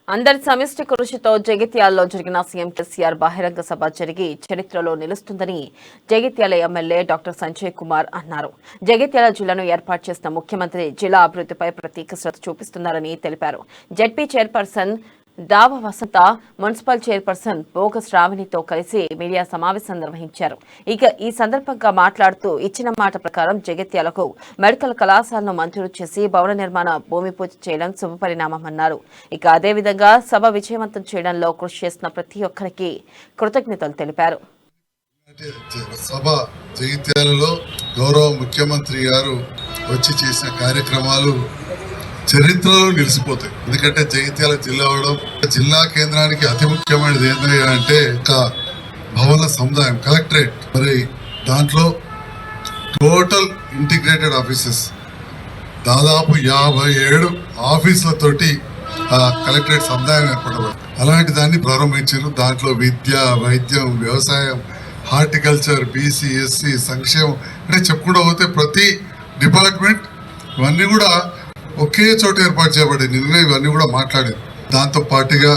అందరి సమిష్టి కృషితో జగిత్యాలలో జరిగిన సీఎం కేసీఆర్ బహిరంగ సభ జరిగి చరిత్రలో నిలుస్తుందని జగిత్యాల ఎమ్మెల్యే డాక్టర్ సంజయ్ కుమార్ అన్నారు. జగిత్యాల జిల్లాను ఏర్పాటు చేసిన ముఖ్యమంత్రి జిల్లా అభివృద్ధిపై ప్రత్యేక శ్రద్ధ చూపిస్తున్నారని తెలిపారు. జెడ్పీ చైర్పర్సన్ డాబా వసంత, మున్సిపల్ చైర్పర్సన్ బోగస్ రావినితో కలిసి మీడియా సమావేశం నిర్వహించారు. ఈ సందర్భంగా మాట్లాడుతూ ఇచ్చిన మాట ప్రకారం జగిత్యాలకు మెడికల్ కళాశాలను మంజూరు చేసి భవన నిర్మాణ భూమి పూజ చేయడం శుభపరిణామమన్నారు. అదేవిధంగా సభ విజయవంతం చేయడంలో కృషి చేసిన ప్రతి ఒక్కరికి కృతజ్ఞతలు తెలిపారు. సభ జగిత్యాలలో గౌరవ ముఖ్యమంత్రి గారు వచ్చి చేసిన కార్యక్రమాలు చరిత్రలో నిలిచిపోతాయి. ఎందుకంటే జగిత్యాల జిల్లా అవడం, జిల్లా కేంద్రానికి అతి ముఖ్యమైనది ఏంటంటే ఒక భవన సముదాయం కలెక్టరేట్. మరి దాంట్లో టోటల్ ఇంటిగ్రేటెడ్ ఆఫీసెస్ దాదాపు 57 ఆఫీసులతోటి కలెక్టరేట్ సముదాయం ఏర్పడబడింది. అలాంటి దాన్ని ప్రారంభించారు. దాంట్లో విద్య, వైద్యం, వ్యవసాయం, హార్టికల్చర్, బీసీ, ఎస్సీ, సంక్షేమం అంటే చెప్పుకుంటూ పోతే ప్రతి డిపార్ట్మెంట్ ఇవన్నీ కూడా ఒకే చోట ఏర్పాటు చేయబడింది. ఇవన్నీ కూడా మాట్లాడారు. దాంతో పాటుగా